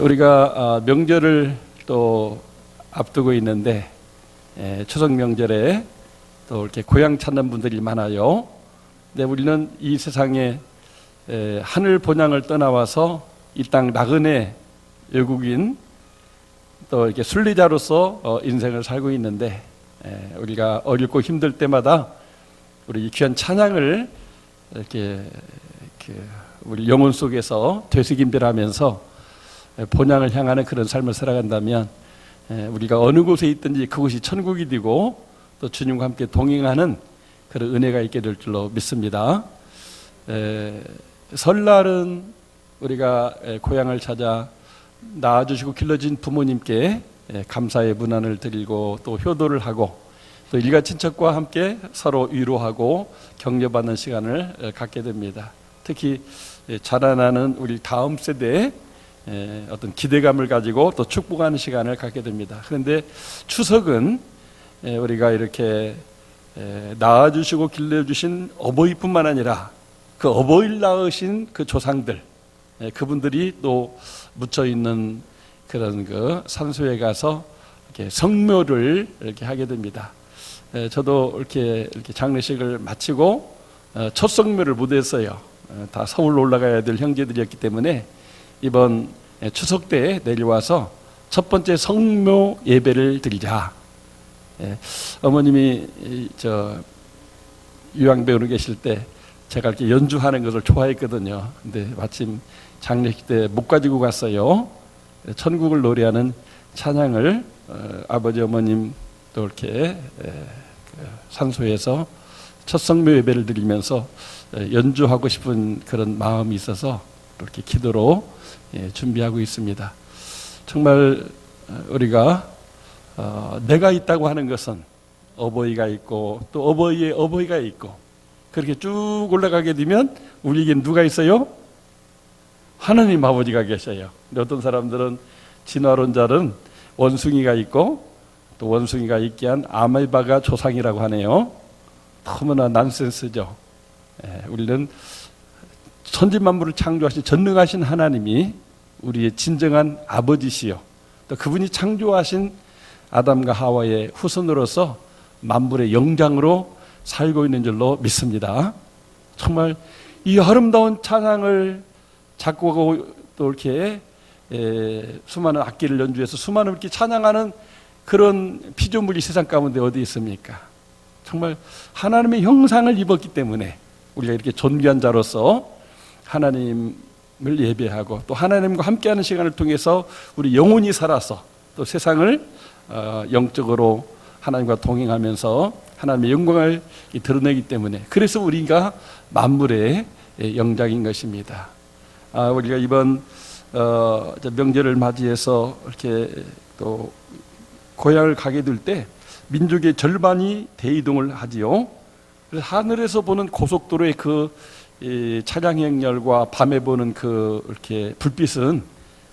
우리가 명절을 또 앞두고 있는데 추석 명절에 또 이렇게 고향 찾는 분들이 많아요. 근데 우리는 이 세상에 하늘 본향을 떠나와서 이 땅 나그네 외국인 또 이렇게 순례자로서 인생을 살고 있는데 우리가 어렵고 힘들 때마다 우리 귀한 찬양을 이렇게 우리 영혼 속에서 되새김질하면서 본향을 향하는 그런 삶을 살아간다면 우리가 어느 곳에 있든지 그곳이 천국이 되고 또 주님과 함께 동행하는 그런 은혜가 있게 될 줄로 믿습니다. 설날은 우리가 고향을 찾아 낳아주시고 길러진 부모님께 감사의 문안을 드리고 또 효도를 하고 또 일가 친척과 함께 서로 위로하고 격려받는 시간을 갖게 됩니다. 특히 자라나는 우리 다음 세대에 어떤 기대감을 가지고 또 축복하는 시간을 갖게 됩니다. 그런데 추석은 우리가 이렇게 낳아주시고 길러주신 어버이뿐만 아니라 그 어버이를 낳으신 그 조상들, 그분들이 또 묻혀 있는 그런 그 산소에 가서 이렇게 성묘를 이렇게 하게 됩니다. 저도 이렇게 장례식을 마치고 첫 성묘를 못 했어요. 다 서울로 올라가야 될 형제들이었기 때문에 이번 추석 때 내려와서 첫 번째 성묘 예배를 드리자. 어머님이 유양배우로 계실 때 제가 이렇게 연주하는 것을 좋아했거든요. 근데 마침 장례식 때 못 가지고 갔어요. 천국을 노래하는 찬양을 아버지 어머님 또 이렇게 산소에서 첫 성묘 예배를 드리면서 연주하고 싶은 그런 마음이 있어서 이렇게 기도로 준비하고 있습니다. 정말 우리가 내가 있다고 하는 것은 어버이가 있고 또 어버이의 어버이가 있고 그렇게 쭉 올라가게 되면 우리에게 누가 있어요? 하나님 아버지가 계셔요. 어떤 사람들은 진화론자는 원숭이가 있고 또 원숭이가 있게 한 아메바가 조상이라고 하네요. 너무나 난센스죠. 우리는 천지만물을 창조하신 전능하신 하나님이 우리의 진정한 아버지시요 또 그분이 창조하신 아담과 하와의 후손으로서 만물의 영장으로 살고 있는 줄로 믿습니다. 정말 이 아름다운 찬양을 작곡하고 또 이렇게 수많은 악기를 연주해서 수많은 이렇게 찬양하는 그런 피조물이 세상 가운데 어디 있습니까? 정말 하나님의 형상을 입었기 때문에 우리가 이렇게 존귀한 자로서 하나님을 예배하고 또 하나님과 함께하는 시간을 통해서 우리 영혼이 살아서 또 세상을 영적으로 하나님과 동행하면서 하나님의 영광을 드러내기 때문에 그래서 우리가 만물의 영장인 것입니다. 우리가 이번 명절을 맞이해서 이렇게 또 고향을 가게 될 때 민족의 절반이 대이동을 하지요. 그래서 하늘에서 보는 고속도로의 그 차량 행렬과 밤에 보는 그 이렇게 불빛은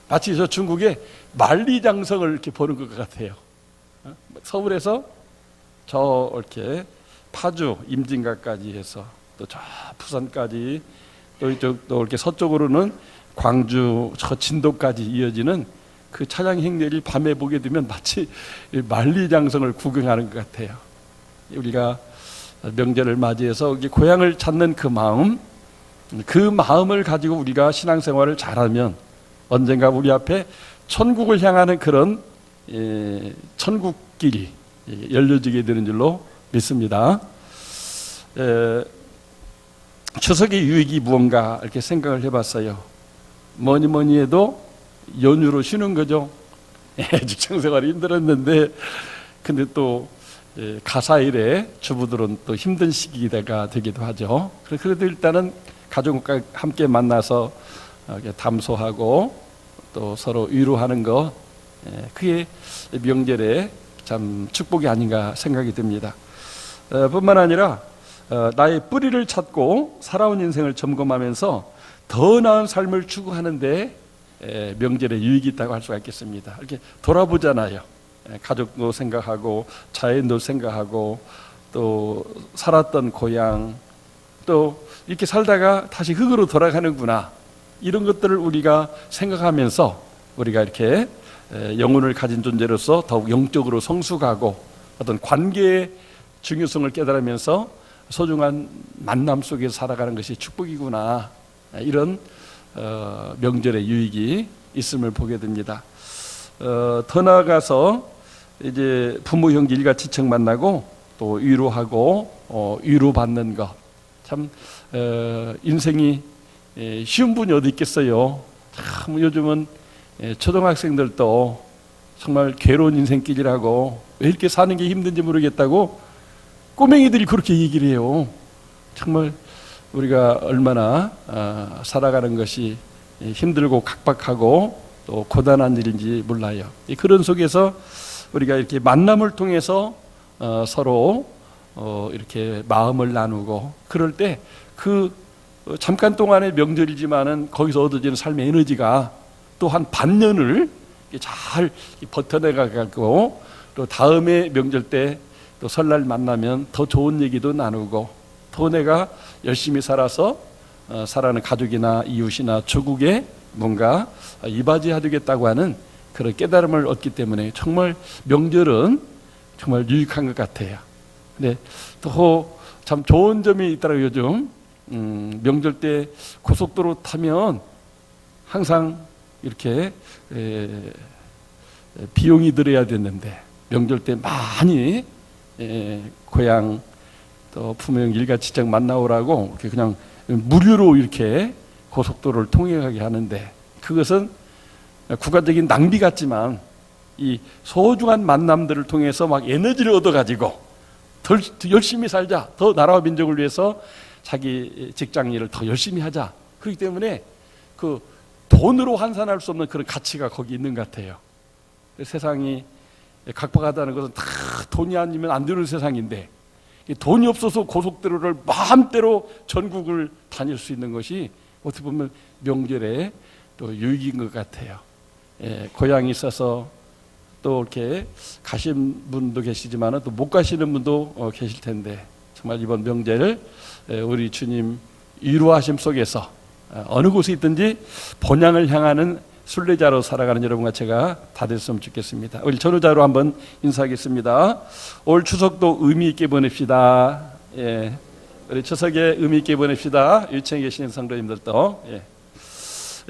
마치 저 중국의 만리장성을 이렇게 보는 것 같아요. 서울에서 저 이렇게 파주, 임진각까지 해서 또 저 부산까지 또 이쪽 또 이렇게 서쪽으로는 광주, 저 진도까지 이어지는 그 차량 행렬이 밤에 보게 되면 마치 만리장성을 구경하는 것 같아요. 우리가 명절을 맞이해서 고향을 찾는 그 마음을 가지고 우리가 신앙생활을 잘하면 언젠가 우리 앞에 천국을 향하는 그런 천국길이 열려지게 되는 줄로 믿습니다. 추석의 유익이 무언가 이렇게 생각을 해봤어요. 뭐니 해도 연휴로 쉬는 거죠. 직장생활이 힘들었는데 근데 또 가사일에 주부들은 또 힘든 시기가 되기도 하죠. 그래도 일단은 가족과 함께 만나서 담소하고 또 서로 위로하는 거 그게 명절에 참 축복이 아닌가 생각이 듭니다. 뿐만 아니라 나의 뿌리를 찾고 살아온 인생을 점검하면서 더 나은 삶을 추구하는데 명절에 유익이 있다고 할 수가 있겠습니다. 이렇게 돌아보잖아요. 가족도 생각하고 자연도 생각하고 또 살았던 고향 또 이렇게 살다가 다시 흙으로 돌아가는구나 이런 것들을 우리가 생각하면서 우리가 이렇게 영혼을 가진 존재로서 더욱 영적으로 성숙하고 어떤 관계의 중요성을 깨달으면서 소중한 만남 속에서 살아가는 것이 축복이구나, 이런 명절의 유익이 있음을 보게 됩니다. 더 나아가서 이제 부모 형제 일가지청 만나고 또 위로하고 위로받는 것, 참 인생이 쉬운 분이 어디 있겠어요. 참 요즘은 초등학생들도 정말 괴로운 인생길이라고, 왜 이렇게 사는 게 힘든지 모르겠다고 꼬맹이들이 그렇게 얘기를 해요. 정말 우리가 얼마나 살아가는 것이 힘들고 각박하고 또 고단한 일인지 몰라요. 그런 속에서 우리가 이렇게 만남을 통해서 서로 이렇게 마음을 나누고, 그럴 때 그 잠깐 동안의 명절이지만은 거기서 얻어지는 삶의 에너지가 또 한 반년을 잘 버텨내가고, 또 다음에 명절 때 또 설날 만나면 더 좋은 얘기도 나누고, 더 내가 열심히 살아서 살아가는 가족이나 이웃이나 조국에 뭔가 이바지해야 되겠다고 하는 그런 깨달음을 얻기 때문에 정말 명절은 정말 유익한 것 같아요. 근데 또 참 좋은 점이 있더라고요. 요즘 명절 때 고속도로 타면 항상 이렇게 비용이 들어야 됐는데, 명절 때 많이 고향 또 부모님 일가지청 만나오라고 그냥 무료로 이렇게 고속도로를 통행하게 하는데, 그것은 국가적인 낭비 같지만 이 소중한 만남들을 통해서 막 에너지를 얻어가지고 더 열심히 살자, 더 나라와 민족을 위해서 자기 직장 일을 더 열심히 하자. 그렇기 때문에 그 돈으로 환산할 수 없는 그런 가치가 거기 있는 것 같아요. 세상이 각박하다는 것은 다 돈이 아니면 안 되는 세상인데, 돈이 없어서 고속도로를 마음대로 전국을 다닐 수 있는 것이 어떻게 보면 명절에 또 유익인 것 같아요. 고향이 있어서 또 이렇게 가신 분도 계시지만 또 못 가시는 분도 계실 텐데, 정말 이번 명절 우리 주님 위로하심 속에서 어느 곳에 있든지 본향을 향하는 순례자로 살아가는 여러분과 제가 다 됐으면 좋겠습니다. 우리 전후자로 한번 인사하겠습니다. 올 추석도 의미 있게 보냅시다. 우리 추석에 의미 있게 보냅시다. 유치원에 계시는 성도님들도.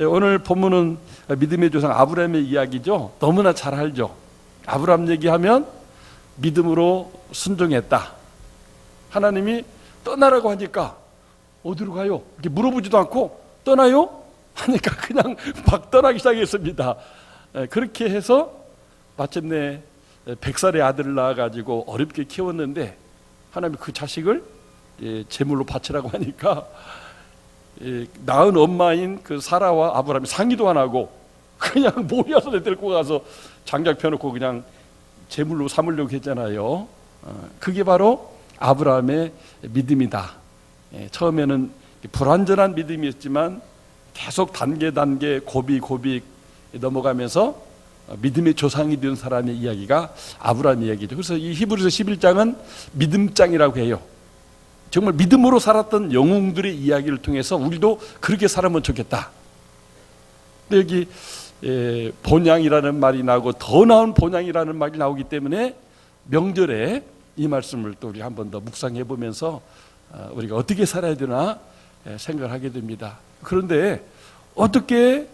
오늘 본문은 믿음의 조상 아브라함의 이야기죠. 너무나 잘 알죠. 아브라함 얘기하면 믿음으로 순종했다. 하나님이 떠나라고 하니까 어디로 가요? 이렇게 물어보지도 않고 떠나요? 하니까 그냥 막 떠나기 시작했습니다. 그렇게 해서 마침내 100살의 아들을 낳아가지고 어렵게 키웠는데, 하나님이 그 자식을 제물로 바치라고 하니까 낳은 엄마인 그 사라와 아브라함이 상의도 안 하고 그냥 모여서 데리고 가서 장작 펴놓고 그냥 제물로 삼으려고 했잖아요. 그게 바로 아브라함의 믿음이다. 처음에는 불완전한 믿음이었지만 계속 단계 고비 넘어가면서 믿음의 조상이 된 사람의 이야기가 아브라함 이야기죠. 그래서 이 히브리서 11장은 믿음장이라고 해요. 정말 믿음으로 살았던 영웅들의 이야기를 통해서 우리도 그렇게 살아면 좋겠다. 근데 여기 본향이라는 말이 나오고 더 나은 본향이라는 말이 나오기 때문에 명절에 이 말씀을 또 우리 한 번 더 묵상해 보면서 우리가 어떻게 살아야 되나 생각을 하게 됩니다. 그런데 어떻게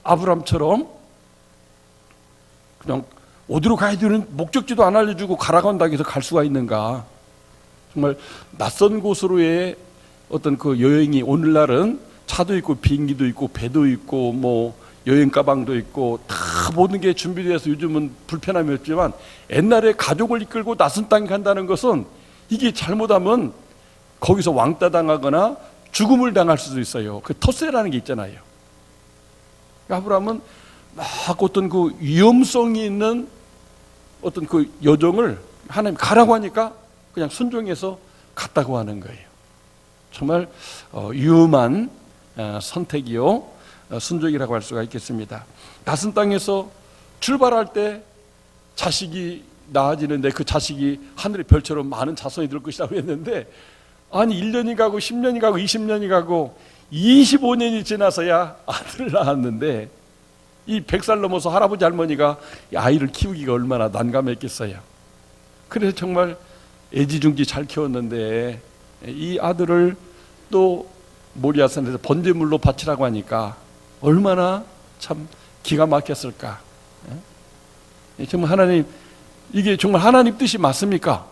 아브람처럼 그냥 어디로 가야 되는 목적지도 안 알려주고 가라고 한다고 해서 갈 수가 있는가? 정말 낯선 곳으로의 어떤 그 여행이, 오늘날은 차도 있고 비행기도 있고 배도 있고 뭐 여행 가방도 있고 다 모든 게 준비되어서 요즘은 불편함이 없지만, 옛날에 가족을 이끌고 낯선 땅에 간다는 것은 이게 잘못하면 거기서 왕따 당하거나 죽음을 당할 수도 있어요. 그 터세라는 게 있잖아요. 아브라함은 막 어떤 그 위험성이 있는 어떤 그 여정을 하나님 가라고 하니까 그냥 순종해서 갔다고 하는 거예요. 정말 위험한 선택이요, 순종이라고 할 수가 있겠습니다. 낯선 땅에서 출발할 때 자식이 낳아지는데 그 자식이 하늘의 별처럼 많은 자손이 될 것이라고 했는데, 아니 1년이 가고 10년이 가고 20년이 가고 25년이 지나서야 아들을 낳았는데, 이 100살 넘어서 할아버지 할머니가 아이를 키우기가 얼마나 난감했겠어요. 그래서 정말 애지중지 잘 키웠는데 이 아들을 또 모리아산에서 번제물로 바치라고 하니까 얼마나 참 기가 막혔을까. 정말 하나님, 이게 정말 하나님 뜻이 맞습니까?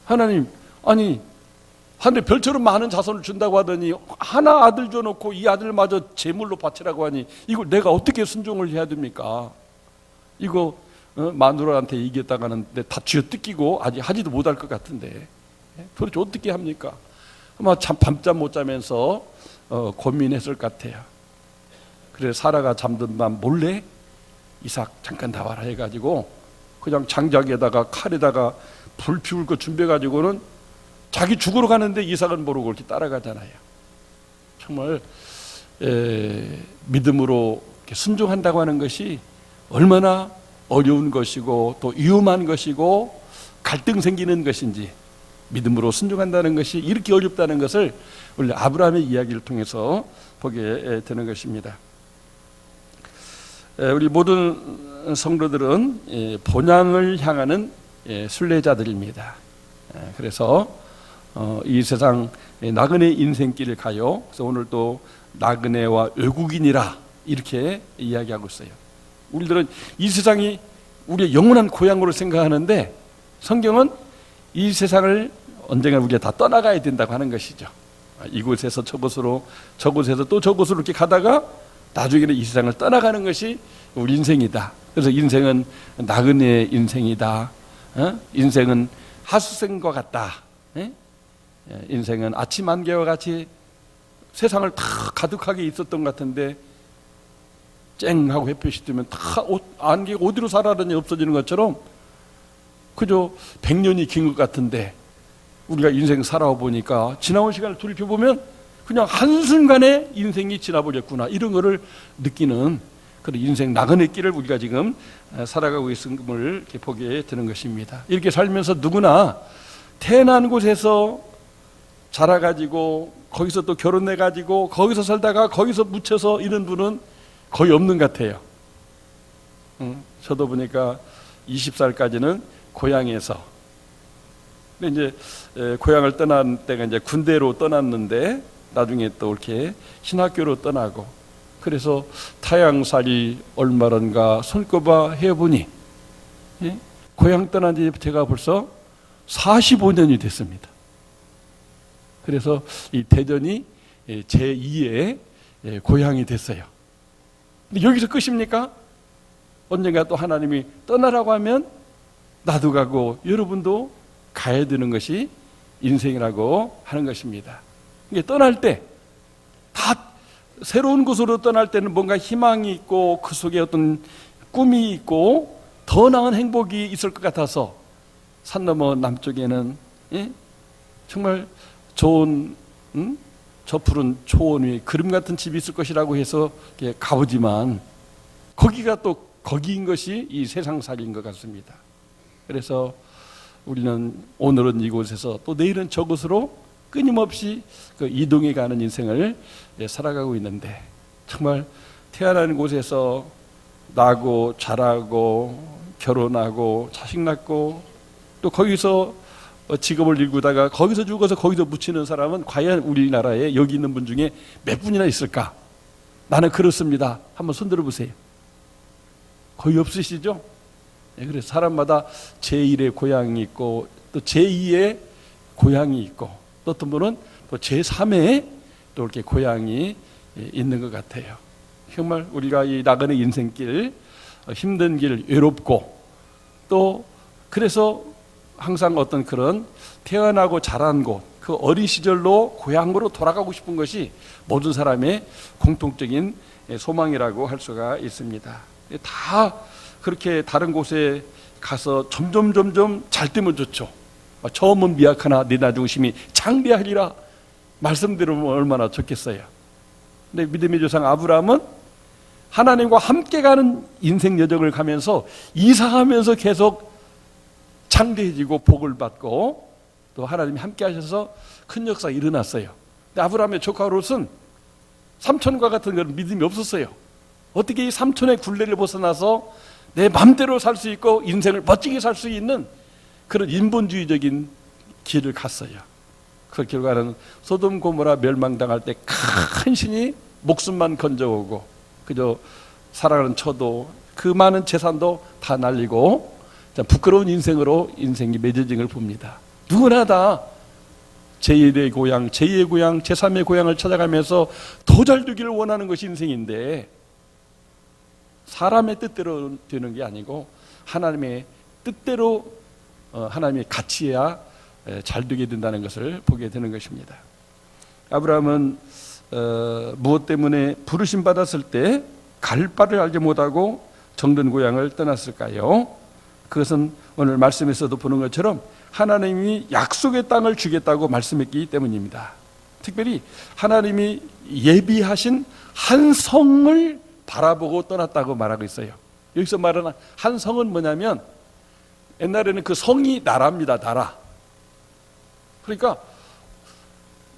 하나님, 아니 하늘에 별처럼 많은 자손을 준다고 하더니 하나 아들 줘놓고 이 아들마저 제물로 바치라고 하니 이걸 내가 어떻게 순종을 해야 됩니까? 이거 마누라한테 얘기했다가는 다 쥐어뜯기고 아직 하지도 못할 것 같은데 도대체 어떻게 합니까? 아마 참 밤잠 못 자면서 고민했을 것 같아요. 그래서 사라가 잠든 밤 몰래 이삭 잠깐 나와라 해가지고 그냥 장작에다가 칼에다가 불 피울 거 준비해가지고는 자기 죽으러 가는데 이삭은 모르고 이렇게 따라가잖아요. 정말 믿음으로 순종한다고 하는 것이 얼마나 어려운 것이고 또 위험한 것이고 갈등 생기는 것인지, 믿음으로 순종한다는 것이 이렇게 어렵다는 것을 우리 아브라함의 이야기를 통해서 보게 되는 것입니다. 우리 모든 성도들은 본향을 향하는 순례자들입니다. 그래서 이 세상 나그네 인생길을 가요. 그래서 오늘 또 나그네와 외국인이라 이렇게 이야기하고 있어요. 우리들은 이 세상이 우리의 영원한 고향으로 생각하는데 성경은 이 세상을 언젠가 우리가 다 떠나가야 된다고 하는 것이죠. 이곳에서 저곳으로, 저곳에서 또 저곳으로 이렇게 가다가 나중에는 이 세상을 떠나가는 것이 우리 인생이다. 그래서 인생은 나그네의 인생이다. 인생은 하수생과 같다. 인생은 아침 안개와 같이 세상을 다 가득하게 있었던 것 같은데 쨍하고 햇볕이 뜨면 다 안개가 어디로 사라졌니 없어지는 것처럼 그저 100년이 긴 것 같은데 우리가 인생 살아보니까 지나온 시간을 돌이켜보면 그냥 한순간에 인생이 지나버렸구나, 이런 거를 느끼는 그런 인생 나그네 길을 우리가 지금 살아가고 있음을 이렇게 보게 되는 것입니다. 이렇게 살면서 누구나 태어난 곳에서 자라가지고 거기서 또 결혼해가지고 거기서 살다가 거기서 묻혀서 이런 분은 거의 없는 것 같아요. 저도 보니까 20살까지는 고향에서, 근데 이제 고향을 떠난 때가 이제 군대로 떠났는데 나중에 또 이렇게 신학교로 떠나고, 그래서 타향살이 얼마란가 손꼽아 해보니 고향 떠난 지 제가 벌써 45년이 됐습니다. 그래서 이 대전이 제2의 고향이 됐어요. 근데 여기서 끝입니까? 언젠가 또 하나님이 떠나라고 하면 나도 가고 여러분도 가야 되는 것이 인생이라고 하는 것입니다. 이게 떠날 때 다 새로운 곳으로 떠날 때는 뭔가 희망이 있고 그 속에 어떤 꿈이 있고 더 나은 행복이 있을 것 같아서 산 너머 남쪽에는 정말 좋은 저 푸른 초원 위에 그림 같은 집이 있을 것이라고 해서 가보지만 거기가 또 거기인 것이 이 세상살이인 것 같습니다. 그래서 우리는 오늘은 이곳에서 또 내일은 저곳으로 끊임없이 그 이동해 가는 인생을 살아가고 있는데, 정말 태어난 곳에서 나고 자라고 결혼하고 자식 낳고 또 거기서 직업을 일구다가 거기서 죽어서 거기서 묻히는 사람은 과연 우리나라에 여기 있는 분 중에 몇 분이나 있을까? 나는 그렇습니다. 한번 손들어 보세요. 거의 없으시죠? 그래서 사람마다 제1의 고향이 있고 또 제2의 고향이 있고 또 어떤 분은 또 제3의 또 이렇게 고향이 있는 것 같아요. 정말 우리가 이 나그네 인생길, 힘든 길, 외롭고 또 그래서 항상 어떤 그런 태어나고 자란 곳, 그 어린 시절로 고향으로 돌아가고 싶은 것이 모든 사람의 공통적인 소망이라고 할 수가 있습니다. 다 그렇게 다른 곳에 가서 점점 잘 되면 좋죠. 처음은 미약하나 네 나중심이 장대하리라 말씀대로 얼마나 좋겠어요. 근데 믿음의 조상 아브라함은 하나님과 함께 가는 인생 여정을 가면서 이사하면서 계속 장대해지고 복을 받고 또 하나님이 함께 하셔서 큰 역사가 일어났어요. 근데 아브라함의 조카 롯은 삼촌과 같은 그런 믿음이 없었어요. 어떻게 이 삼촌의 굴레를 벗어나서 내 맘대로 살 수 있고 인생을 멋지게 살 수 있는 그런 인본주의적인 길을 갔어요. 그 결과는 소돔 고모라 멸망당할 때 큰 신이 목숨만 건져오고 그저 살아가는 처도 그 많은 재산도 다 날리고 부끄러운 인생으로 인생이 맺어진 걸 봅니다. 누구나 다 제1의 고향, 제2의 고향, 제3의 고향을 찾아가면서 더 잘 되기를 원하는 것이 인생인데 사람의 뜻대로 되는 게 아니고 하나님의 뜻대로 하나님의 가치야 잘 되게 된다는 것을 보게 되는 것입니다. 아브라함은 무엇 때문에 부르심 받았을 때 갈 바를 알지 못하고 정든 고향을 떠났을까요? 그것은 오늘 말씀에서도 보는 것처럼 하나님이 약속의 땅을 주겠다고 말씀했기 때문입니다. 특별히 하나님이 예비하신 한 성을 바라보고 떠났다고 말하고 있어요. 여기서 말하는 한 성은 뭐냐면 옛날에는 그 성이 나라입니다. 나라. 그러니까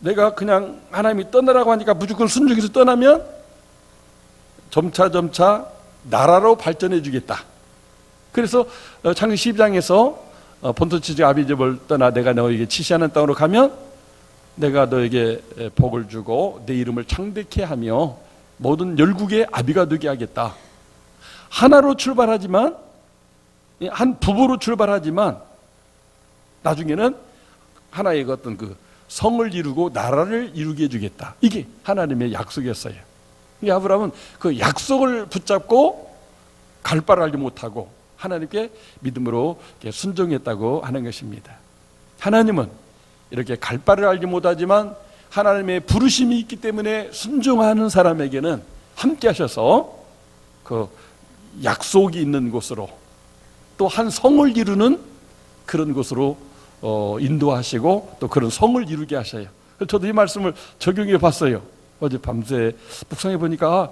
내가 그냥 하나님이 떠나라고 하니까 무조건 순종해서 떠나면 점차 나라로 발전해 주겠다. 그래서 창세기 12장에서 본토치즈 아비집을 떠나 내가 너에게 지시하는 땅으로 가면 내가 너에게 복을 주고 내 이름을 창대케 하며 모든 열국의 아비가 되게 하겠다. 하나로 출발하지만 한 부부로 출발하지만 나중에는 하나의 어떤 그 성을 이루고 나라를 이루게 해주겠다. 이게 하나님의 약속이었어요. 아브라함은 그 약속을 붙잡고 갈 바를 알지 못하고 하나님께 믿음으로 순종했다고 하는 것입니다. 하나님은 이렇게 갈 바를 알지 못하지만 하나님의 부르심이 있기 때문에 순종하는 사람에게는 함께 하셔서 그 약속이 있는 곳으로 또 한 성을 이루는 그런 곳으로 인도하시고 또 그런 성을 이루게 하셔요. 저도 이 말씀을 적용해 봤어요. 어제 밤새 묵상해 보니까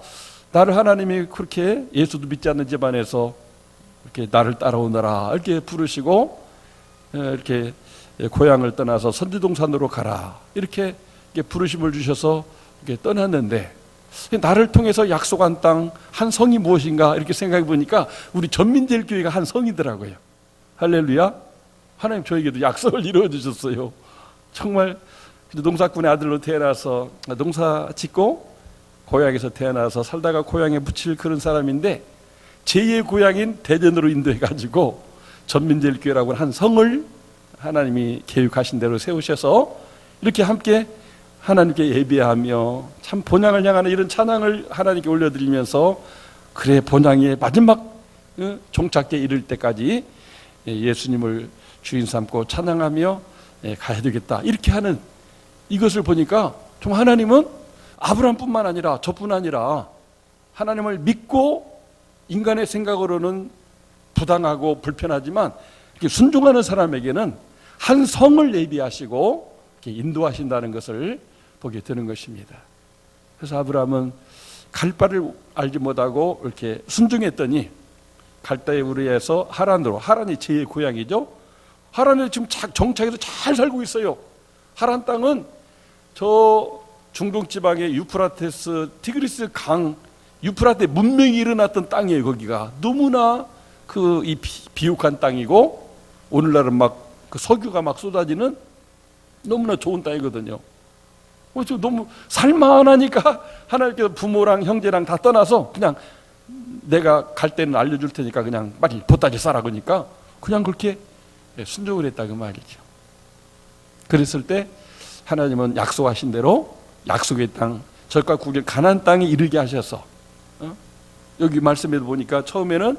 나를 하나님이 그렇게 예수도 믿지 않는 집안에서 이렇게 나를 따라오너라 이렇게 부르시고 이렇게 고향을 떠나서 선지동산으로 가라 이렇게 부르심을 주셔서 이렇게 떠났는데 나를 통해서 약속한 땅 한 성이 무엇인가 이렇게 생각해 보니까 우리 전민제일교회가 한 성이더라고요. 할렐루야. 하나님 저에게도 약속을 이루어 주셨어요. 정말 농사꾼의 아들로 태어나서 농사 짓고 고향에서 태어나서 살다가 고향에 묻힐 그런 사람인데 제2의 고향인 대전으로 인도해 가지고 전민제일교회라고 한 성을 하나님이 계획하신 대로 세우셔서 이렇게 함께 하나님께 예배하며 참 본향을 향하는 이런 찬양을 하나님께 올려드리면서 그래 본향의 마지막 종착지에 이를 때까지 예수님을 주인 삼고 찬양하며 가야 되겠다 이렇게 하는 이것을 보니까 좀 하나님은 아브라함뿐만 아니라 저뿐 아니라 하나님을 믿고 인간의 생각으로는 부당하고 불편하지만 이렇게 순종하는 사람에게는 한 성을 예비하시고 이렇게 인도하신다는 것을 보게 되는 것입니다. 그래서 아브라함은 갈 바를 알지 못하고 이렇게 순종했더니 갈대에 우르에서 하란으로, 하란이 제2의 고향이죠. 하란에 지금 정착해서 잘 살고 있어요. 하란 땅은 저 중동 지방의 유프라테스 티그리스 강 유프라테 문명이 일어났던 땅이에요. 거기가 너무나 그 이 비옥한 땅이고 오늘날은 막 그 석유가 막 쏟아지는 너무나 좋은 땅이거든요. 그래서 너무 살만하니까 하나님께서 부모랑 형제랑 다 떠나서 그냥 내가 갈 때는 알려줄 테니까 그냥 빨리 보따리 싸라 그러니까 그냥 그렇게 순종을 했다 그 말이죠. 그랬을 때 하나님은 약속하신 대로 약속의 땅 적과 국의 가나안 땅에 이르게 하셔서 여기 말씀에도 보니까 처음에는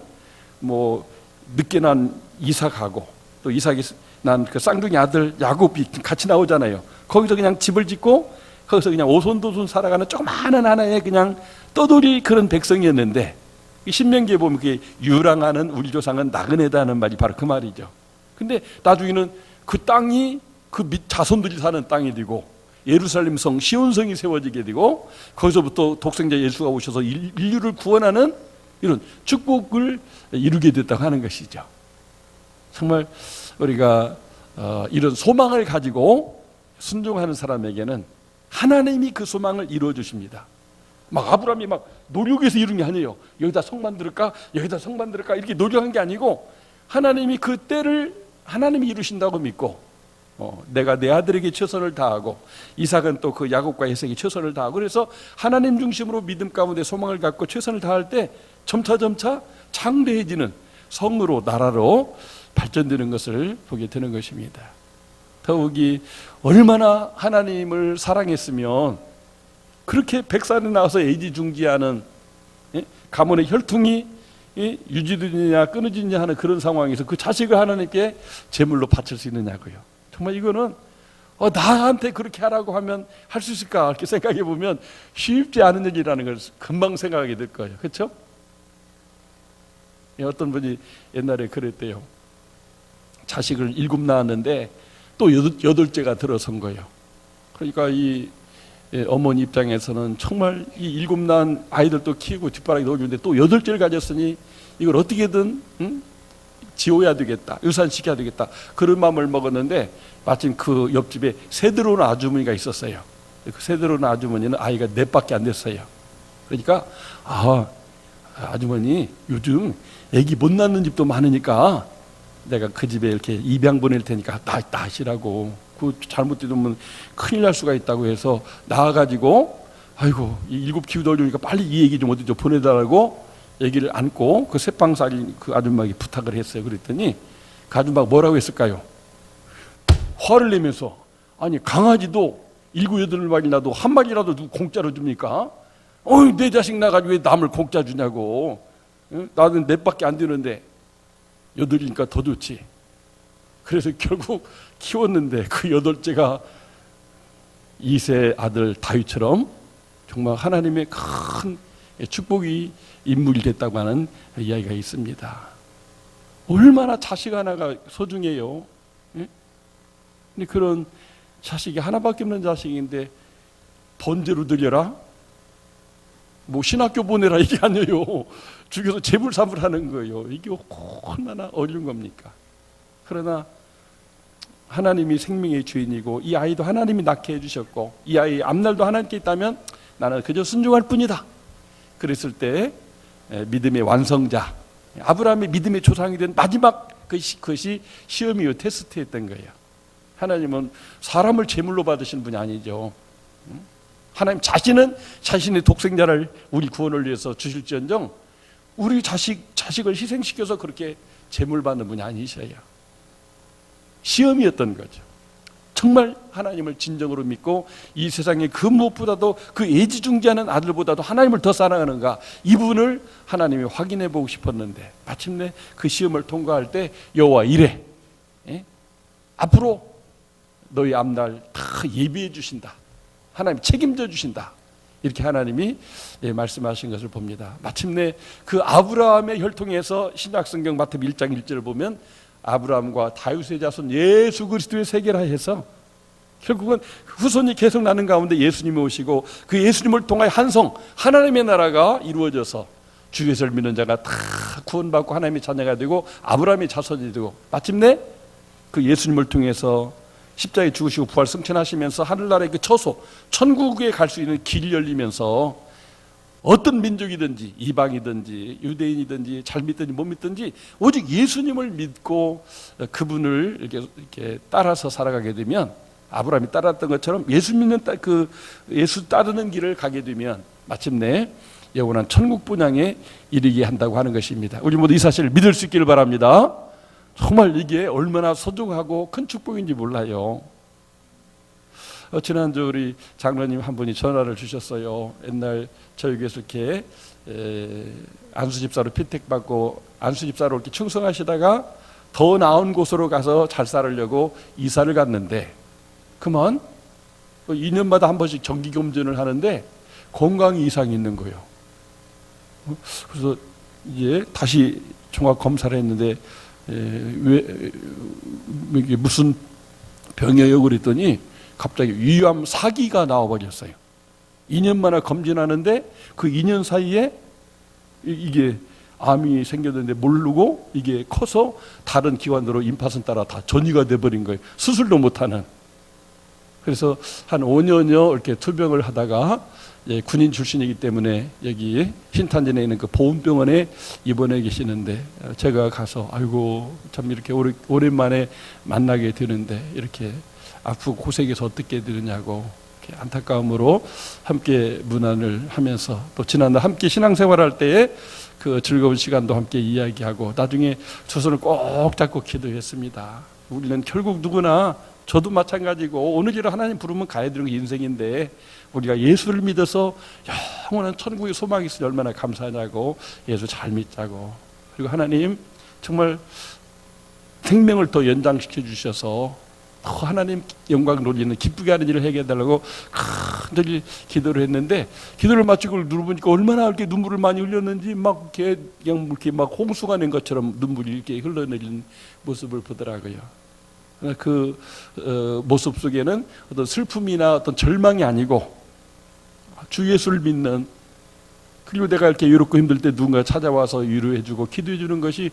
뭐 늦게 난 이삭하고 또 이삭이 난 그 쌍둥이 아들 야곱이 같이 나오잖아요. 거기서 그냥 집을 짓고 거기서 그냥 오손도손 살아가는 조그마한 하나의 그냥 떠돌이 그런 백성이었는데 신명기에 보면 그게 유랑하는 우리 조상은 나그네다 하는 말이 바로 그 말이죠. 근데 나중에는 그 땅이 그 밑 자손들이 사는 땅이 되고 예루살렘 성 시온성이 세워지게 되고 거기서부터 독생자 예수가 오셔서 인류를 구원하는 이런 축복을 이루게 됐다고 하는 것이죠. 정말 우리가 이런 소망을 가지고 순종하는 사람에게는 하나님이 그 소망을 이루어 주십니다. 막 아브라함이 막 노력해서 이룬 게 아니에요. 여기다 성 만들까? 여기다 성 만들까? 이렇게 노력한 게 아니고 하나님이 그 때를 하나님이 이루신다고 믿고 내가 내 아들에게 최선을 다하고 이삭은 또 그 야곱과 에삭이 최선을 다하고 그래서 하나님 중심으로 믿음 가운데 소망을 갖고 최선을 다할 때 점차 장대해지는 성으로 나라로 발전되는 것을 보게 되는 것입니다. 더욱이 얼마나 하나님을 사랑했으면 그렇게 백살이 나와서 애지중지하는 가문의 혈통이 유지되느냐 끊어지느냐 하는 그런 상황에서 그 자식을 하나님께 제물로 바칠 수 있느냐고요. 정말 이거는 나한테 그렇게 하라고 하면 할 수 있을까 이렇게 생각해 보면 쉽지 않은 일이라는 걸 금방 생각하게 될 거예요. 그렇죠? 어떤 분이 옛날에 그랬대요. 자식을 7 낳았는데 또 8째가 들어선 거예요. 그러니까 이 어머니 입장에서는 정말 이 7 낳은 아이들도 키우고 뒷바라기 넣어주는데 또 8째를 가졌으니 이걸 어떻게든 지워야 되겠다, 유산시켜야 되겠다 그런 마음을 먹었는데 마침 그 옆집에 새 들어온 아주머니가 있었어요. 그 새 들어온 아주머니는 아이가 4밖에 안 됐어요. 그러니까 아주머니 요즘 애기 못 낳는 집도 많으니까 내가 그 집에 이렇게 입양 보낼 테니까 낳으시라고. 그 잘못되면 큰일 날 수가 있다고 해서 나와가지고 아이고 이 7 키우다 빨리 이 애기 좀 어디 좀 보내달라고 애기를 안고 그 새빵살이 그 아줌마에게 부탁을 했어요. 그랬더니 그 아줌마가 뭐라고 했을까요? 화를 내면서 아니 강아지도 7, 8마리 나도 한 마리라도 누구 공짜로 줍니까? 내 자식 나가지고 왜 남을 공짜 주냐고. 나는 4밖에 안 되는데 8이니까 더 좋지. 그래서 결국 키웠는데 그 8째가 2세 아들 다윗처럼 정말 하나님의 큰 축복이 인물이 됐다고 하는 이야기가 있습니다. 얼마나 자식 하나가 소중해요. 근데 그런 자식이 하나밖에 없는 자식인데 번제로 드려라? 뭐 신학교 보내라 이게 아니에요. 죽여서 재물삼을 하는 거예요. 이게 얼마나 어려운 겁니까? 그러나 하나님이 생명의 주인이고 이 아이도 하나님이 낳게 해주셨고 이 아이의 앞날도 하나님께 있다면 나는 그저 순종할 뿐이다. 그랬을 때 믿음의 완성자 아브라함의 믿음의 조상이 된 마지막 그것이 시험이요 테스트였던 거예요. 하나님은 사람을 제물로 받으신 분이 아니죠. 하나님 자신은 자신의 독생자를 우리 구원을 위해서 주실지언정 우리 자식을 희생시켜서 그렇게 제물 받는 분이 아니셔요. 시험이었던 거죠. 정말 하나님을 진정으로 믿고 이 세상에 그 무엇보다도 그 애지중지하는 아들보다도 하나님을 더 사랑하는가 이 부분을 하나님이 확인해 보고 싶었는데 마침내 그 시험을 통과할 때 여호와 이래 앞으로 너희 앞날 다 예비해 주신다. 하나님 책임져 주신다. 이렇게 하나님이 말씀하신 것을 봅니다. 마침내 그 아브라함의 혈통에서 신약성경 마태복음 1장 1절을 보면 아브라함과 다윗의 자손 예수 그리스도의 세계라 해서 결국은 후손이 계속 나는 가운데 예수님이 오시고 그 예수님을 통하여 한성 하나님의 나라가 이루어져서 주 예수를 믿는 자가 다 구원받고 하나님의 자녀가 되고 아브라함의 자손이 되고 마침내 그 예수님을 통해서 십자가에 죽으시고 부활 승천하시면서 하늘나라의 그 처소 천국에 갈 수 있는 길이 열리면서 어떤 민족이든지 이방이든지 유대인이든지 잘 믿든지 못 믿든지 오직 예수님을 믿고 그분을 이렇게 따라서 살아가게 되면 아브라함이 따랐던 것처럼 예수 믿는 그 예수 따르는 길을 가게 되면 마침내 영원한 천국 분향에 이르게 한다고 하는 것입니다. 우리 모두 이 사실을 믿을 수 있기를 바랍니다. 정말 이게 얼마나 소중하고 큰 축복인지 몰라요. 지난주 우리 장로님 한 분이 전화를 주셨어요. 옛날 저희 교회에서 이렇게 안수집사로 피택받고 안수집사로 이렇게 충성하시다가 더 나은 곳으로 가서 잘 살으려고 이사를 갔는데 그만 2년마다 한 번씩 정기검진을 하는데 건강 이상이 있는 거예요. 그래서 이제 다시 종합 검사를 했는데 왜 이게 무슨 병이에요? 그랬더니 갑자기 위암 4기가 나와버렸어요. 2년 만에 검진하는데 그 2년 사이에 이게 암이 생겼는데 모르고 이게 커서 다른 기관으로 임파선 따라 다 전이가 돼버린 거예요. 수술도 못하는. 그래서 한 5년여 이렇게 투병을 하다가 군인 출신이기 때문에 여기 신탄진에 있는 그 보훈병원에 입원해 계시는데 제가 가서 아이고 참 이렇게 오랜만에 만나게 되는데 이렇게 아프고 고생해서 어떻게 되느냐고 이렇게 안타까움으로 함께 문안을 하면서 또 지난날 함께 신앙생활할 때에 그 즐거운 시간도 함께 이야기하고 나중에 두 손을 꼭 잡고 기도했습니다. 우리는 결국 누구나 저도 마찬가지고 어느 길을 하나님 부르면 가야 되는 게 인생인데 우리가 예수를 믿어서 영원한 천국의 소망이 있으니 얼마나 감사하냐고 예수 잘 믿자고 그리고 하나님 정말 생명을 더 연장시켜 주셔서 더 하나님 영광 돌리는 기쁘게 하는 일을 하게 해달라고 간절히 기도를 했는데 기도를 마치고 누르보니까 얼마나 이렇게 눈물을 많이 흘렸는지 막 그냥 이렇게 막 홍수가 낸 것처럼 눈물이 이렇게 흘러내리는 모습을 보더라고요. 그 모습 속에는 어떤 슬픔이나 어떤 절망이 아니고 주 예수를 믿는 그리고 내가 이렇게 외롭고 힘들 때 누군가 찾아와서 위로해주고 기도해주는 것이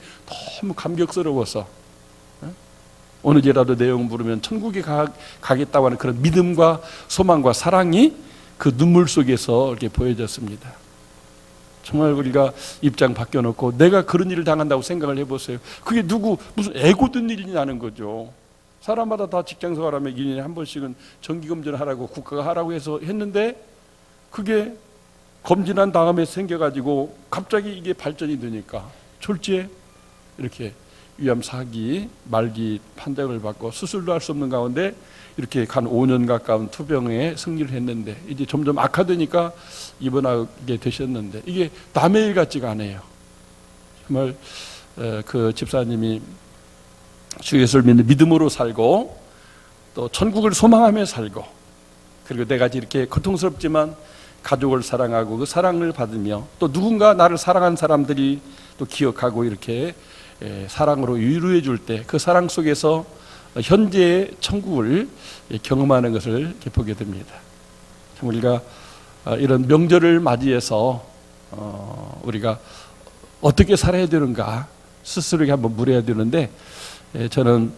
너무 감격스러워서 어느 제라도 내 영 부르면 천국에 가겠다고 하는 그런 믿음과 소망과 사랑이 그 눈물 속에서 이렇게 보여졌습니다. 정말 우리가 입장 바뀌어놓고 내가 그런 일을 당한다고 생각을 해보세요. 그게 무슨 애고 든 일이냐는 거죠. 사람마다 다 직장생활하면 1년에 한 번씩은 정기검진을 하라고 국가가 하라고 해서 했는데 그게 검진한 다음에 생겨가지고 갑자기 이게 발전이 되니까 졸지에 이렇게 위암 4기 말기 판정을 받고 수술도 할 수 없는 가운데 이렇게 간 5년 가까운 투병에 승리를 했는데 이제 점점 악화되니까 입원하게 되셨는데 이게 남의 일 같지가 않아요. 정말 그 집사님이 주 예수를 믿는 믿음으로 살고 또 천국을 소망하며 살고 그리고 내가 이렇게 고통스럽지만 가족을 사랑하고 그 사랑을 받으며 또 누군가 나를 사랑한 사람들이 또 기억하고 이렇게 사랑으로 위로해 줄 때 그 사랑 속에서 현재의 천국을 경험하는 것을 이렇게 보게 됩니다. 참 우리가 이런 명절을 맞이해서 우리가 어떻게 살아야 되는가 스스로에게 한번 물어야 되는데 저는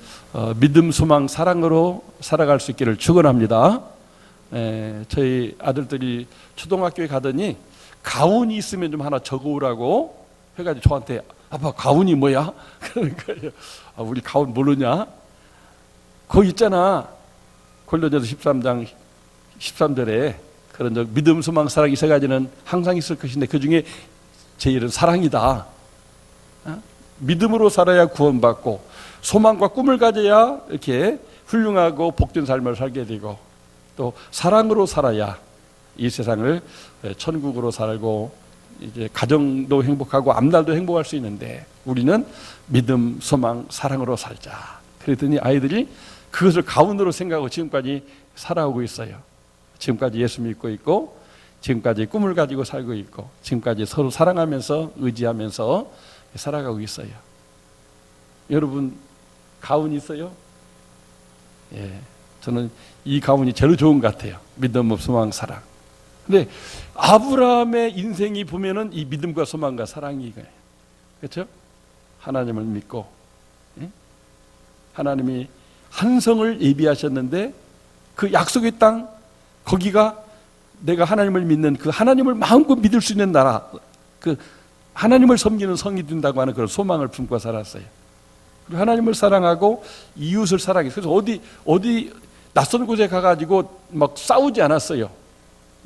믿음, 소망, 사랑으로 살아갈 수 있기를 축원합니다. 저희 아들들이 초등학교에 가더니 가훈이 있으면 좀 하나 적어오라고 해가지고 저한테 아빠 가훈이 뭐야? 그러니까요. 우리 가훈 모르냐? 거기 있잖아. 골로새서 13장 13절에 그런 믿음, 소망, 사랑이 세 가지는 항상 있을 것인데 그 중에 제일은 사랑이다. 믿음으로 살아야 구원받고 소망과 꿈을 가져야 이렇게 훌륭하고 복된 삶을 살게 되고 또 사랑으로 살아야 이 세상을 천국으로 살고 이제 가정도 행복하고 앞날도 행복할 수 있는데 우리는 믿음, 소망, 사랑으로 살자. 그랬더니 아이들이 그것을 가운으로 생각하고 지금까지 살아오고 있어요. 지금까지 예수 믿고 있고 지금까지 꿈을 가지고 살고 있고 지금까지 서로 사랑하면서 의지하면서 살아가고 있어요. 여러분 가훈 있어요? 예, 저는 이 가훈이 제일 좋은 것 같아요. 믿음, 소망, 사랑. 근데 아브라함의 인생이 보면은 이 믿음과 소망과 사랑이 그렇죠? 하나님을 믿고 하나님이 한 성을 예비하셨는데 그 약속의 땅 거기가 내가 하나님을 믿는 그 하나님을 마음껏 믿을 수 있는 나라 그 하나님을 섬기는 성이 된다고 하는 그런 소망을 품고 살았어요. 그리고 하나님을 사랑하고 이웃을 사랑해서 그래서 어디 낯선 곳에 가가지고 막 싸우지 않았어요.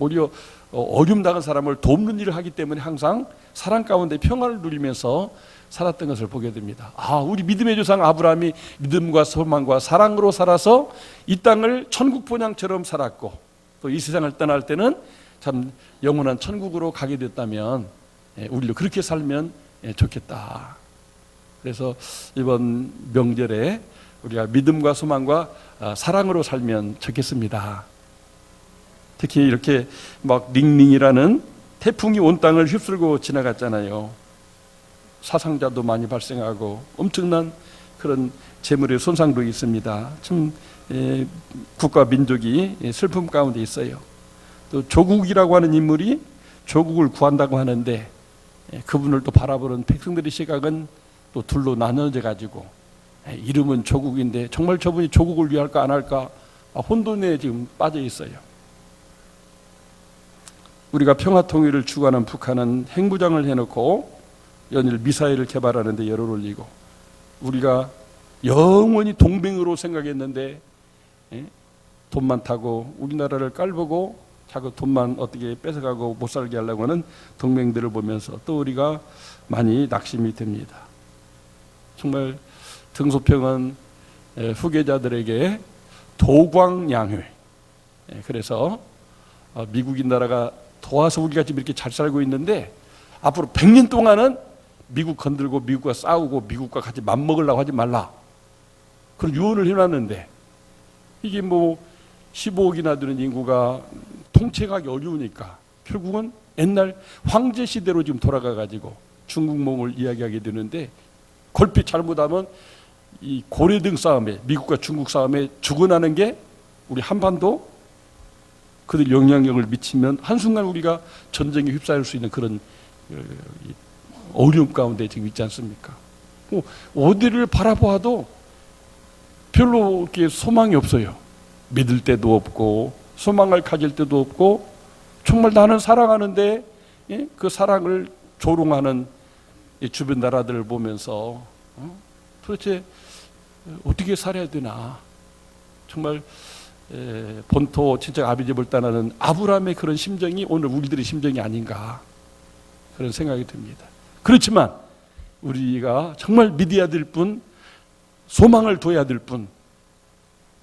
오히려 어려움 당한 사람을 돕는 일을 하기 때문에 항상 사랑 가운데 평화를 누리면서 살았던 것을 보게 됩니다. 우리 믿음의 조상 아브라함이 믿음과 소망과 사랑으로 살아서 이 땅을 천국 본향처럼 살았고 또 이 세상을 떠날 때는 참 영원한 천국으로 가게 됐다면 우리도 그렇게 살면 좋겠다. 그래서 이번 명절에 우리가 믿음과 소망과 사랑으로 살면 좋겠습니다. 특히 이렇게 막 링링이라는 태풍이 온 땅을 휩쓸고 지나갔잖아요. 사상자도 많이 발생하고 엄청난 그런 재물의 손상도 있습니다. 참 국가 민족이 슬픔 가운데 있어요. 또 조국이라고 하는 인물이 조국을 구한다고 하는데 그분을 또 바라보는 백성들의 시각은 또 둘로 나눠져 가지고 이름은 조국인데 정말 저분이 조국을 위할까 안 할까 혼돈에 지금 빠져 있어요. 우리가 평화통일을 추구하는 북한은 핵무장을 해놓고 연일 미사일을 개발하는데 열을 올리고, 우리가 영원히 동맹으로 생각했는데 돈 많다고 우리나라를 깔보고 자꾸 돈만 어떻게 뺏어가고 못 살게 하려고 하는 동맹들을 보면서 또 우리가 많이 낙심이 됩니다. 정말 등소평은 후계자들에게 도광양회, 그래서 미국인 나라가 도와서 우리가 지금 이렇게 잘 살고 있는데 앞으로 100년 동안은 미국 건들고 미국과 싸우고 미국과 같이 맘먹으려고 하지 말라, 그런 유언을 해놨는데, 이게 뭐 15억이나 되는 인구가 통치하기 어려우니까 결국은 옛날 황제 시대로 지금 돌아가가지고 중국몽을 이야기하게 되는데, 골피 잘못하면 이 고래등 싸움에, 미국과 중국 싸움에 죽어나는 게 우리 한반도, 그들 영향력을 미치면 한순간 우리가 전쟁에 휩싸일 수 있는 그런 어려움 가운데 지금 있지 않습니까? 어디를 바라보아도 별로 이렇게 소망이 없어요. 믿을 때도 없고 소망을 가질 때도 없고, 정말 나는 사랑하는데 그 사랑을 조롱하는 주변 나라들을 보면서 도대체 어떻게 살아야 되나, 정말 본토 친척 아비집을 떠나는 아브라함의 그런 심정이 오늘 우리들의 심정이 아닌가, 그런 생각이 듭니다. 그렇지만 우리가 정말 믿어야 될 뿐, 소망을 둬야 될 뿐,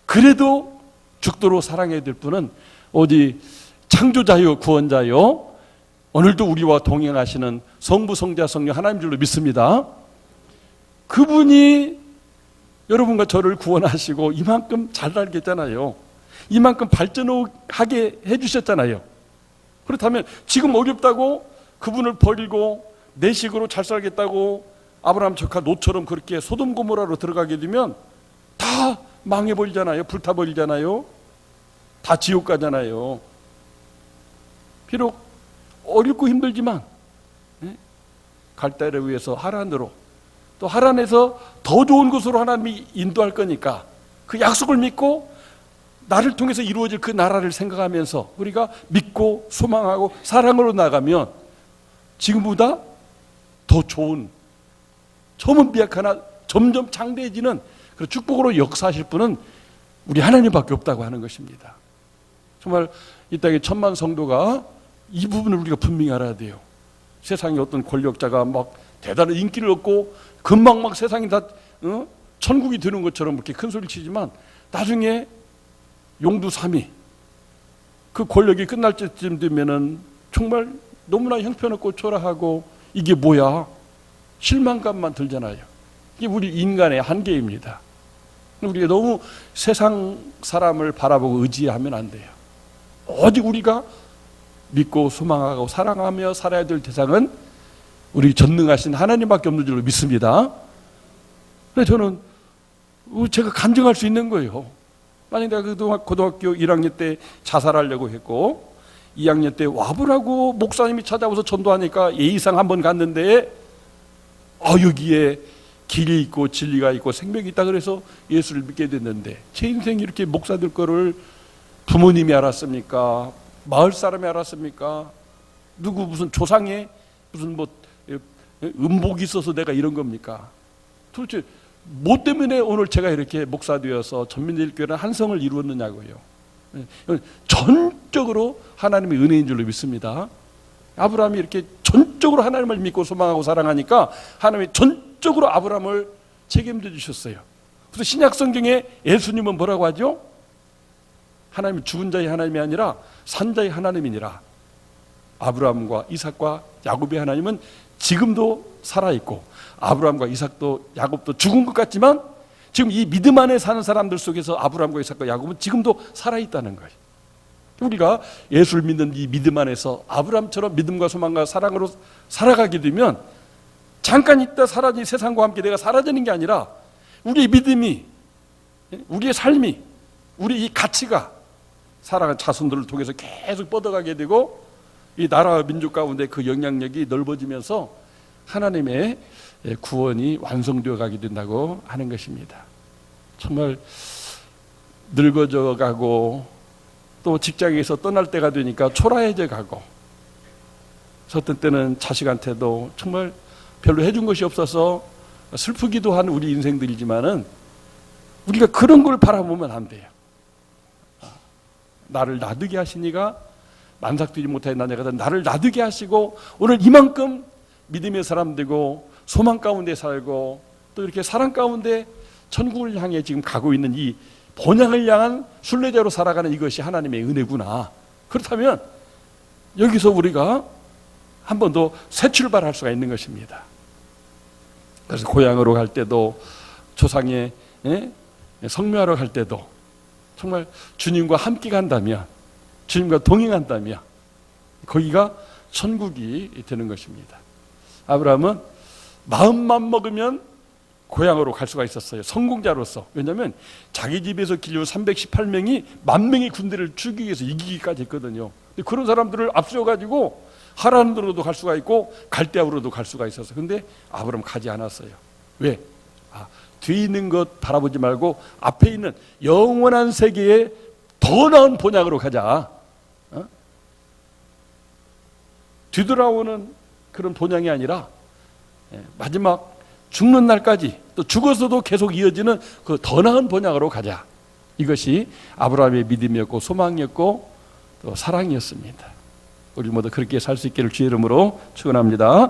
그래도 죽도록 사랑해야 될 분은 오직 창조자요 구원자요 오늘도 우리와 동행하시는 성부 성자 성령 하나님 줄로 믿습니다. 그분이 여러분과 저를 구원하시고 이만큼 잘 살게 했잖아요. 이만큼 발전하게 해주셨잖아요. 그렇다면 지금 어렵다고 그분을 버리고 내 식으로 잘 살겠다고 아브라함 조카 롯처럼 그렇게 소돔 고모라로 들어가게 되면 다 망해버리잖아요. 불타버리잖아요. 다 지옥 가잖아요. 비록 어렵고 힘들지만 갈대를 위해서 하란으로, 또 하란에서 더 좋은 곳으로 하나님이 인도할 거니까 그 약속을 믿고 나를 통해서 이루어질 그 나라를 생각하면서 우리가 믿고 소망하고 사랑으로 나가면 지금보다 더 좋은, 처음은 미약하나 점점 장대해지는 그런 축복으로 역사하실 분은 우리 하나님밖에 없다고 하는 것입니다. 정말 이 땅의 천만 성도가 이 부분을 우리가 분명히 알아야 돼요. 세상에 어떤 권력자가 막 대단한 인기를 얻고 금방 막 세상이 다 천국이 되는 것처럼 그렇게 큰 소리 치지만 나중에 용두삼위 그 권력이 끝날 때쯤 되면은 정말 너무나 형편없고 초라하고 이게 뭐야, 실망감만 들잖아요. 이게 우리 인간의 한계입니다. 우리가 너무 세상 사람을 바라보고 의지하면 안 돼요. 오직 우리가 믿고 소망하고 사랑하며 살아야 될 대상은 우리 전능하신 하나님밖에 없는 줄로 믿습니다. 그래서 저는 제가 간증할 수 있는 거예요. 만약 내가 고등학교 1학년 때 자살하려고 했고 2학년 때 와보라고 목사님이 찾아와서 전도하니까 예의상 한번 갔는데 여기에 길이 있고 진리가 있고 생명이 있다 그래서 예수를 믿게 됐는데, 제 인생이 이렇게 목사들 거를 부모님이 알았습니까? 마을 사람이 알았습니까? 누구 무슨 조상에 무슨 뭐 음복이 있어서 내가 이런 겁니까? 도대체 뭐 때문에 오늘 제가 이렇게 목사 되어서 전민대일교회는 한성을 이루었느냐고요. 전적으로 하나님의 은혜인 줄로 믿습니다. 아브라함이 이렇게 전적으로 하나님을 믿고 소망하고 사랑하니까 하나님이 전적으로 아브라함을 책임져 주셨어요. 그래서 신약 성경에 예수님은 뭐라고 하죠? 하나님이 죽은 자의 하나님이 아니라 산 자의 하나님이니라. 아브라함과 이삭과 야곱의 하나님은 지금도 살아있고 아브라함과 이삭도 야곱도 죽은 것 같지만 지금 이 믿음 안에 사는 사람들 속에서 아브라함과 이삭과 야곱은 지금도 살아있다는 거예요. 우리가 예수를 믿는 이 믿음 안에서 아브라함처럼 믿음과 소망과 사랑으로 살아가게 되면 잠깐 있다 사라진 세상과 함께 내가 사라지는 게 아니라 우리의 믿음이, 우리의 삶이, 우리 이 가치가 사랑하는 자손들을 통해서 계속 뻗어가게 되고 이 나라와 민족 가운데 그 영향력이 넓어지면서 하나님의 구원이 완성되어 가게 된다고 하는 것입니다. 정말 늙어져 가고 또 직장에서 떠날 때가 되니까 초라해져 가고 어떤 때는 자식한테도 정말 별로 해준 것이 없어서 슬프기도 한 우리 인생들이지만은 우리가 그런 걸 바라보면 안 돼요. 나를 나두게 하시니가 만삭되지 못하는 나내가 나를 나두게 하시고 오늘 이만큼 믿음의 사람 되고 소망 가운데 살고 또 이렇게 사랑 가운데 천국을 향해 지금 가고 있는 이 본향을 향한 순례자로 살아가는 이것이 하나님의 은혜구나. 그렇다면 여기서 우리가 한 번 더 새 출발할 수가 있는 것입니다. 그래서 고향으로 갈 때도 조상의 성묘하러 갈 때도 정말 주님과 함께 간다면, 주님과 동행한다면 거기가 천국이 되는 것입니다. 아브라함은 마음만 먹으면 고향으로 갈 수가 있었어요. 성공자로서. 왜냐하면 자기 집에서 기르 318명이 10,000명의 군대를 죽이기 위해서 이기기까지 했거든요. 근데 그런 사람들을 앞세워가지고 하란으로도 갈 수가 있고 갈대아우로도 갈 수가 있었어요. 근데 아브라함 가지 않았어요. 왜? 뒤에 있는 것 바라보지 말고 앞에 있는 영원한 세계에 더 나은 본향으로 가자. 뒤돌아오는 그런 본향이 아니라 마지막 죽는 날까지 또 죽어서도 계속 이어지는 그 더 나은 본향으로 가자. 이것이 아브라함의 믿음이었고 소망이었고 또 사랑이었습니다. 우리 모두 그렇게 살 수 있기를 주의 이름으로 축원합니다.